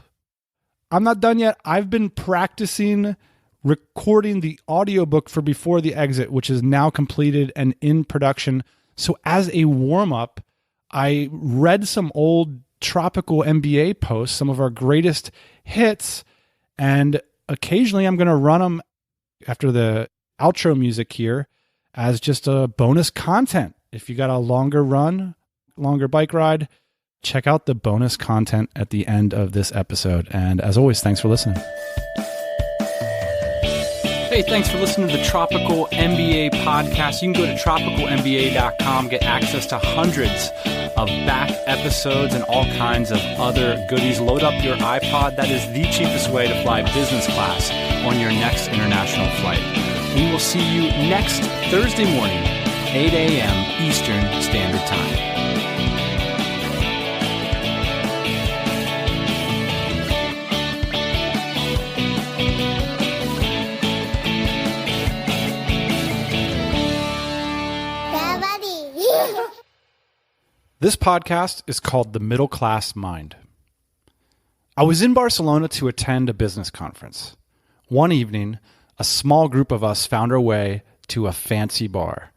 I'm not done yet. I've been practicing recording the audiobook for Before the Exit, which is now completed and in production. So as a warm-up, I read some old Tropical MBA posts, some of our greatest hits, and occasionally I'm going to run them after the outro music here as just a bonus content. If you got a longer run, longer bike ride, check out the bonus content at the end of this episode. And as always, thanks for listening. Hey, thanks for listening to the Tropical MBA podcast. You can go to tropicalmba.com, get access to hundreds of back episodes and all kinds of other goodies. Load up your iPod. That is the cheapest way to fly business class on your next international flight. We will see you next Thursday morning, 8 a.m. Eastern Standard Time. This podcast is called The Middle Class Mind. I was in Barcelona to attend a business conference. One evening, a small group of us found our way to a fancy bar.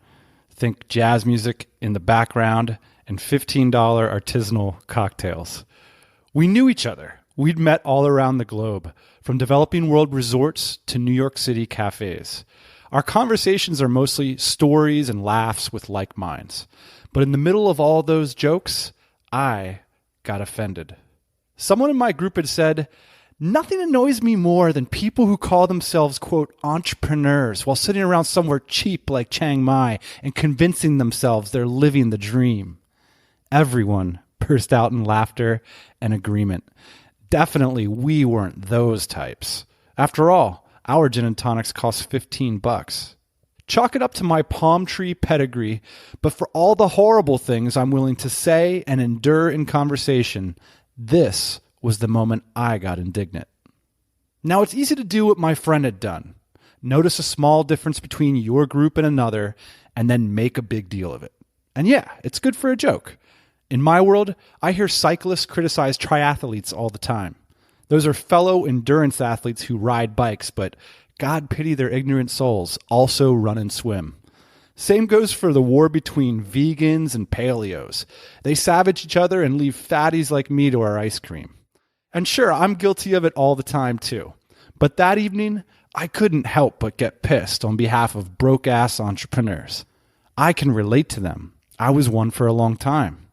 Think jazz music in the background and $15 artisanal cocktails. We knew each other. We'd met all around the globe, from developing world resorts to New York City cafes. Our conversations are mostly stories and laughs with like minds. But in the middle of all those jokes, I got offended. Someone in my group had said, "Nothing annoys me more than people who call themselves, quote, entrepreneurs while sitting around somewhere cheap like Chiang Mai and convincing themselves they're living the dream." Everyone burst out in laughter and agreement. Definitely we weren't those types. After all, our gin and tonics cost $15. Chalk it up to my palm tree pedigree, but for all the horrible things I'm willing to say and endure in conversation, this was the moment I got indignant. Now, it's easy to do what my friend had done. Notice a small difference between your group and another, and then make a big deal of it. And yeah, it's good for a joke. In my world, I hear cyclists criticize triathletes all the time. Those are fellow endurance athletes who ride bikes, but God pity their ignorant souls, also run and swim. Same goes for the war between vegans and paleos. They savage each other and leave fatties like me to our ice cream. And sure, I'm guilty of it all the time too. But that evening, I couldn't help but get pissed on behalf of broke-ass entrepreneurs. I can relate to them. I was one for a long time.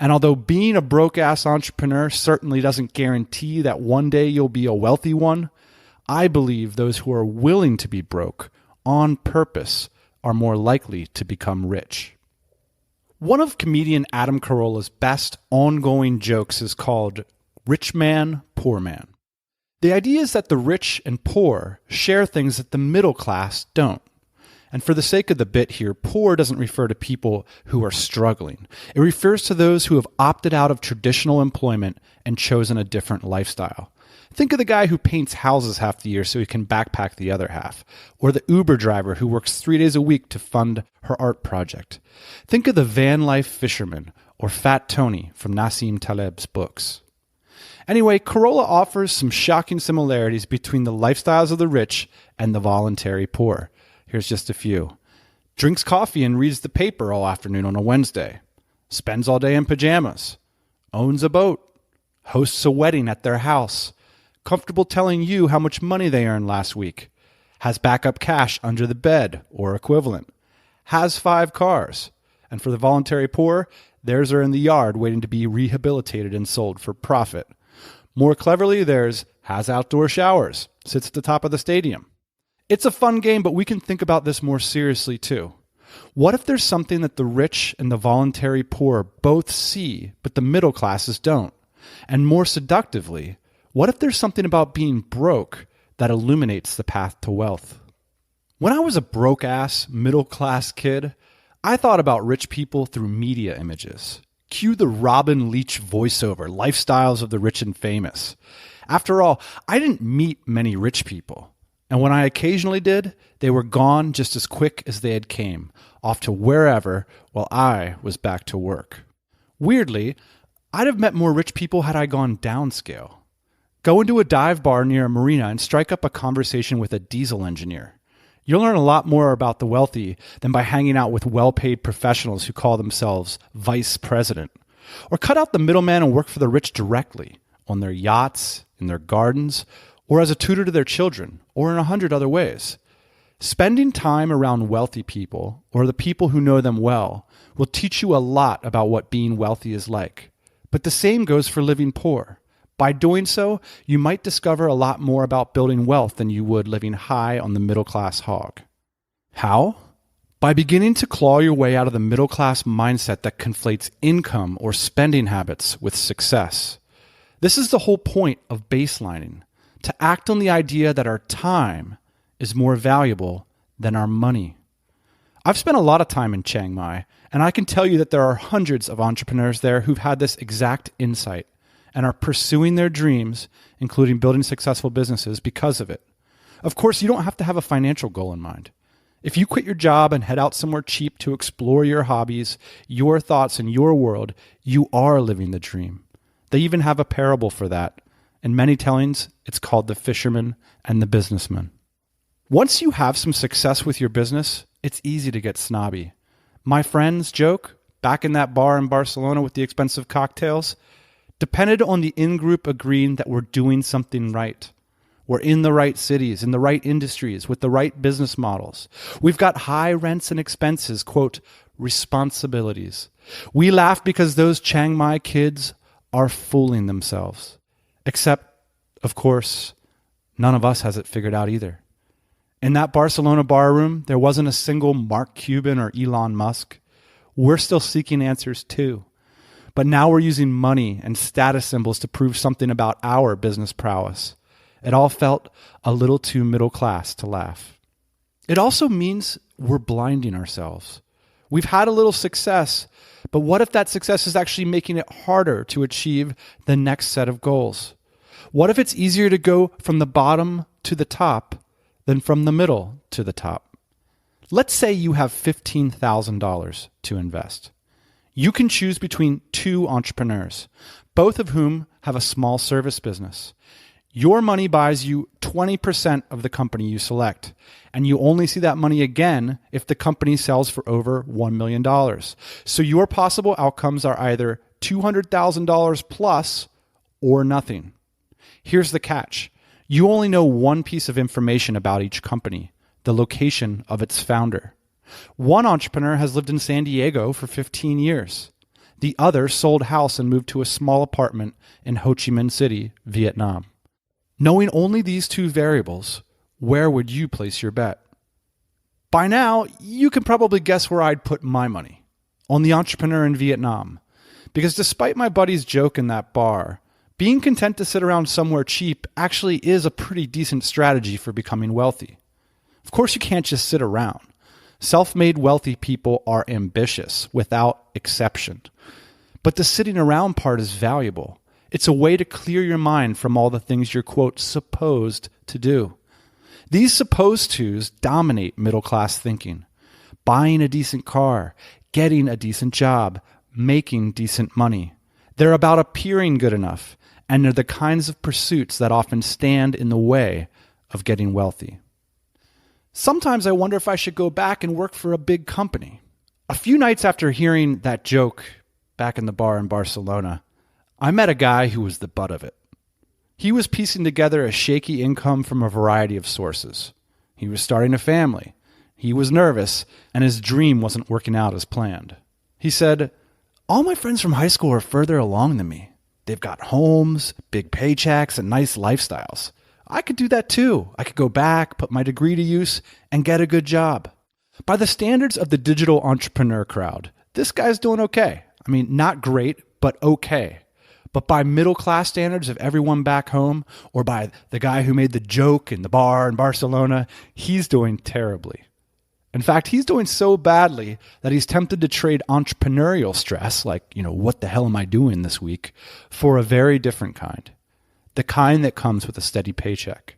And although being a broke-ass entrepreneur certainly doesn't guarantee that one day you'll be a wealthy one, I believe those who are willing to be broke on purpose are more likely to become rich. One of comedian Adam Carolla's best ongoing jokes is called Rich Man, Poor Man. The idea is that the rich and poor share things that the middle class don't. And for the sake of the bit here, poor doesn't refer to people who are struggling. It refers to those who have opted out of traditional employment and chosen a different lifestyle. Think of the guy who paints houses half the year so he can backpack the other half, or the Uber driver who works 3 days a week to fund her art project. Think of the van life fisherman, or Fat Tony from Nassim Taleb's books. Anyway, Carolla offers some shocking similarities between the lifestyles of the rich and the voluntary poor. Here's just a few. Drinks coffee and reads the paper all afternoon on a Wednesday. Spends all day in pajamas. Owns a boat. Hosts a wedding at their house. Comfortable telling you how much money they earned last week. Has backup cash under the bed or equivalent. Has 5 cars. And for the voluntary poor, theirs are in the yard waiting to be rehabilitated and sold for profit. More cleverly, theirs has outdoor showers. Sits at the top of the stadium. It's a fun game, but we can think about this more seriously too. What if there's something that the rich and the voluntary poor both see, but the middle classes don't? And more seductively, what if there's something about being broke that illuminates the path to wealth? When I was a broke-ass, middle-class kid, I thought about rich people through media images. Cue the Robin Leach voiceover, lifestyles of the rich and famous. After all, I didn't meet many rich people. And when I occasionally did, they were gone just as quick as they had came, off to wherever, while I was back to work. Weirdly, I'd have met more rich people had I gone downscale. Go into a dive bar near a marina and strike up a conversation with a diesel engineer. You'll learn a lot more about the wealthy than by hanging out with well-paid professionals who call themselves vice president. Or cut out the middleman and work for the rich directly, on their yachts, in their gardens, or as a tutor to their children, or in 100 other ways. Spending time around wealthy people, or the people who know them well, will teach you a lot about what being wealthy is like. But the same goes for living poor. By doing so, you might discover a lot more about building wealth than you would living high on the middle-class hog. How? By beginning to claw your way out of the middle-class mindset that conflates income or spending habits with success. This is the whole point of baselining, to act on the idea that our time is more valuable than our money. I've spent a lot of time in Chiang Mai, and I can tell you that there are hundreds of entrepreneurs there who've had this exact insight and are pursuing their dreams, including building successful businesses, because of it. Of course, you don't have to have a financial goal in mind. If you quit your job and head out somewhere cheap to explore your hobbies, your thoughts, and your world, you are living the dream. They even have a parable for that. In many tellings, it's called The Fisherman and the Businessman. Once you have some success with your business, it's easy to get snobby. My friends joke, back in that bar in Barcelona with the expensive cocktails, depended on the in-group agreeing that we're doing something right. We're in the right cities, in the right industries, with the right business models. We've got high rents and expenses, quote, responsibilities. We laugh because those Chiang Mai kids are fooling themselves. Except, of course, none of us has it figured out either. In that Barcelona bar room, there wasn't a single Mark Cuban or Elon Musk. We're still seeking answers too. But now we're using money and status symbols to prove something about our business prowess. It all felt a little too middle class to laugh. It also means we're blinding ourselves. We've had a little success, but what if that success is actually making it harder to achieve the next set of goals? What if it's easier to go from the bottom to the top than from the middle to the top? Let's say you have $15,000 to invest. You can choose between two entrepreneurs, both of whom have a small service business. Your money buys you 20% of the company you select, and you only see that money again if the company sells for over $1 million. So your possible outcomes are either $200,000 plus or nothing. Here's the catch. You only know one piece of information about each company, the location of its founder. One entrepreneur has lived in San Diego for 15 years. The other sold house and moved to a small apartment in Ho Chi Minh City, Vietnam. Knowing only these two variables, where would you place your bet? By now, you can probably guess where I'd put my money. On the entrepreneur in Vietnam. Because despite my buddy's joke in that bar, being content to sit around somewhere cheap actually is a pretty decent strategy for becoming wealthy. Of course, you can't just sit around. Self-made wealthy people are ambitious, without exception. But the sitting around part is valuable. It's a way to clear your mind from all the things you're, quote, supposed to do. These supposed tos dominate middle-class thinking. Buying a decent car, getting a decent job, making decent money. They're about appearing good enough, and they're the kinds of pursuits that often stand in the way of getting wealthy. Sometimes I wonder if I should go back and work for a big company. A few nights after hearing that joke back in the bar in Barcelona, I met a guy who was the butt of it. He was piecing together a shaky income from a variety of sources. He was starting a family. He was nervous, and his dream wasn't working out as planned. He said, "All my friends from high school are further along than me. They've got homes, big paychecks, and nice lifestyles. I could do that too. I could go back, put my degree to use, and get a good job." By the standards of the digital entrepreneur crowd, this guy's doing okay. I mean, not great, but okay. But by middle-class standards of everyone back home, or by the guy who made the joke in the bar in Barcelona, he's doing terribly. In fact, he's doing so badly that he's tempted to trade entrepreneurial stress, like, what the hell am I doing this week, for a very different kind. The kind that comes with a steady paycheck.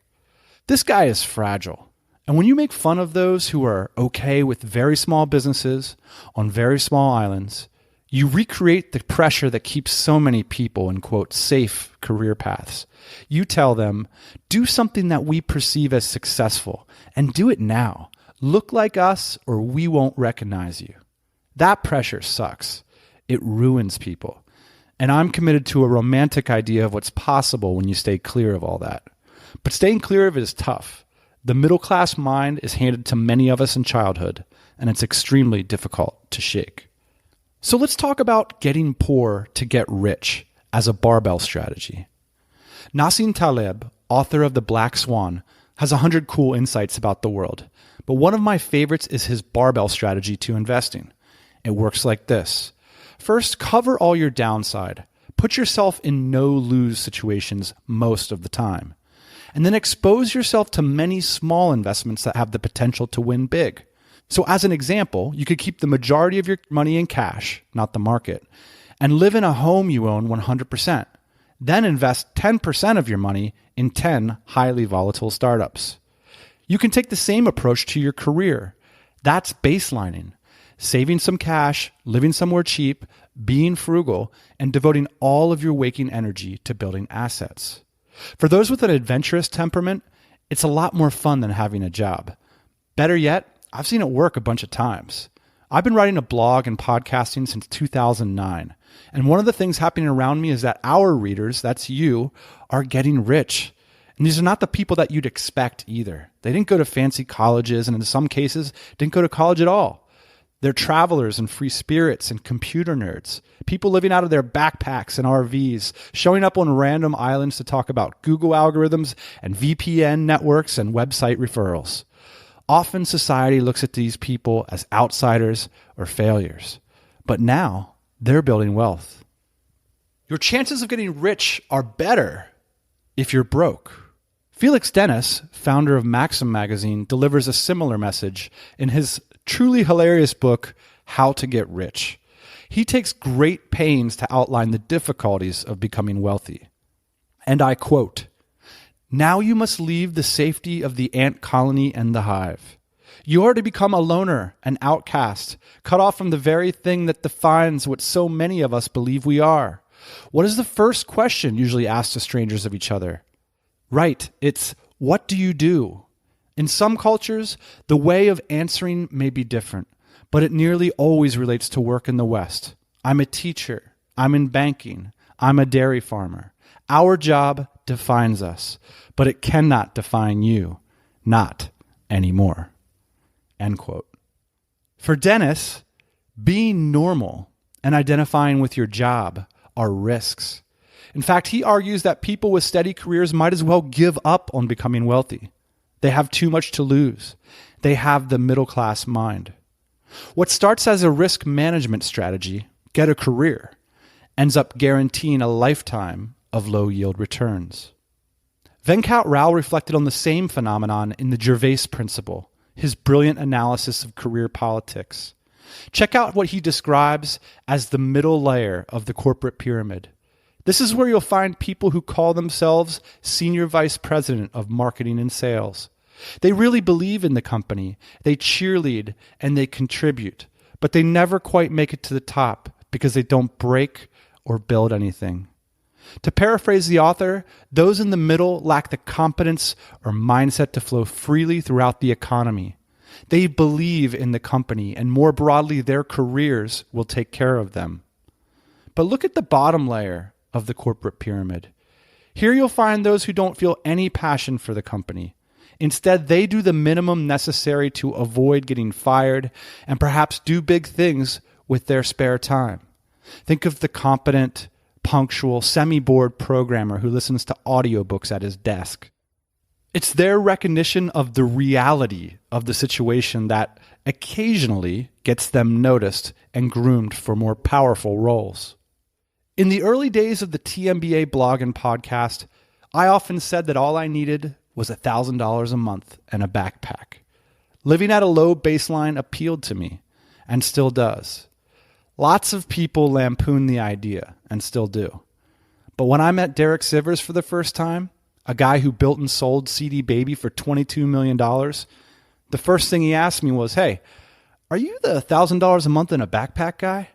This guy is fragile. And when you make fun of those who are okay with very small businesses on very small islands, You recreate the pressure that keeps so many people in, quote, safe career paths. You tell them, do something that we perceive as successful and do it now. Look like us or we won't recognize you. That pressure sucks. It ruins people. And I'm committed to a romantic idea of what's possible when you stay clear of all that. But staying clear of it is tough. The middle-class mind is handed to many of us in childhood, and it's extremely difficult to shake. So let's talk about getting poor to get rich as a barbell strategy. Nassim Taleb, author of The Black Swan, has 100 cool insights about the world, but one of my favorites is his barbell strategy to investing. It works like this. First, cover all your downside. Put yourself in no-lose situations most of the time. And then expose yourself to many small investments that have the potential to win big. So as an example, you could keep the majority of your money in cash, not the market, and live in a home you own 100%. Then invest 10% of your money in 10 highly volatile startups. You can take the same approach to your career. That's baselining. Saving some cash, living somewhere cheap, being frugal, and devoting all of your waking energy to building assets. For those with an adventurous temperament, it's a lot more fun than having a job. Better yet, I've seen it work a bunch of times. I've been writing a blog and podcasting since 2009. And one of the things happening around me is that our readers, that's you, are getting rich. And these are not the people that you'd expect either. They didn't go to fancy colleges, and in some cases, didn't go to college at all. They're travelers and free spirits and computer nerds, people living out of their backpacks and RVs, showing up on random islands to talk about Google algorithms and VPN networks and website referrals. Often society looks at these people as outsiders or failures, but now they're building wealth. Your chances of getting rich are better if you're broke. Felix Dennis, founder of Maxim magazine, delivers a similar message in his truly hilarious book, How to Get Rich. He takes great pains to outline the difficulties of becoming wealthy. And I quote, "Now you must leave the safety of the ant colony and the hive. You are to become a loner, an outcast, cut off from the very thing that defines what so many of us believe we are. What is the first question usually asked to strangers of each other? Right, it's, what do you do? In some cultures, the way of answering may be different, but it nearly always relates to work in the West. I'm a teacher. I'm in banking. I'm a dairy farmer. Our job defines us, but it cannot define you. Not anymore." End quote. For Dennis, being normal and identifying with your job are risks. In fact, he argues that people with steady careers might as well give up on becoming wealthy. They have too much to lose. They have the middle-class mind. What starts as a risk management strategy, get a career, ends up guaranteeing a lifetime of low-yield returns. Venkat Rao reflected on the same phenomenon in the Gervais Principle, his brilliant analysis of career politics. Check out what he describes as the middle layer of the corporate pyramid. This is where you'll find people who call themselves Senior Vice President of Marketing and Sales. They really believe in the company, they cheerlead, and they contribute, but they never quite make it to the top because they don't break or build anything. To paraphrase the author, those in the middle lack the competence or mindset to flow freely throughout the economy. They believe in the company, and more broadly, their careers will take care of them. But look at the bottom layer of the corporate pyramid. Here you'll find those who don't feel any passion for the company. Instead, they do the minimum necessary to avoid getting fired and perhaps do big things with their spare time. Think of the competent, punctual, semi-bored programmer who listens to audiobooks at his desk. It's their recognition of the reality of the situation that occasionally gets them noticed and groomed for more powerful roles. In the early days of the TMBA blog and podcast, I often said that all I needed was $1,000 a month and a backpack. Living at a low baseline appealed to me, and still does. Lots of people lampoon the idea, and still do. But when I met Derek Sivers for the first time, a guy who built and sold CD Baby for $22 million, the first thing he asked me was, "Hey, are you the $1,000 a month in a backpack guy?"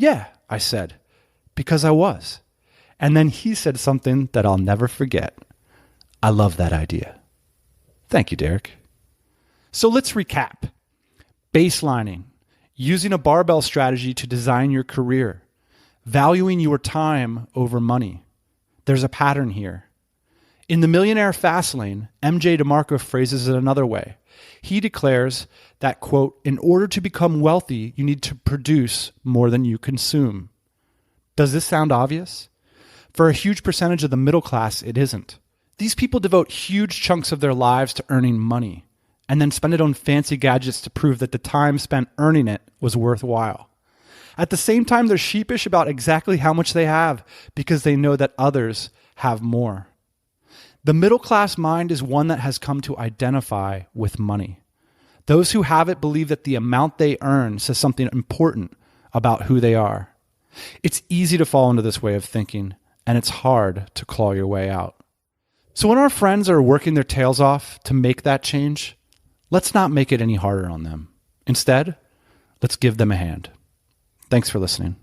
Yeah, I said, because I was. And then he said something that I'll never forget. I love that idea. Thank you, Derek. So let's recap. Baselining, using a barbell strategy to design your career, valuing your time over money. There's a pattern here. In the Millionaire Fastlane, MJ DeMarco phrases it another way. He declares that, quote, in order to become wealthy, you need to produce more than you consume. Does this sound obvious? For a huge percentage of the middle class, it isn't. These people devote huge chunks of their lives to earning money and then spend it on fancy gadgets to prove that the time spent earning it was worthwhile. At the same time, they're sheepish about exactly how much they have because they know that others have more. The middle class mind is one that has come to identify with money. Those who have it believe that the amount they earn says something important about who they are. It's easy to fall into this way of thinking, and it's hard to claw your way out. So when our friends are working their tails off to make that change, let's not make it any harder on them. Instead, let's give them a hand. Thanks for listening.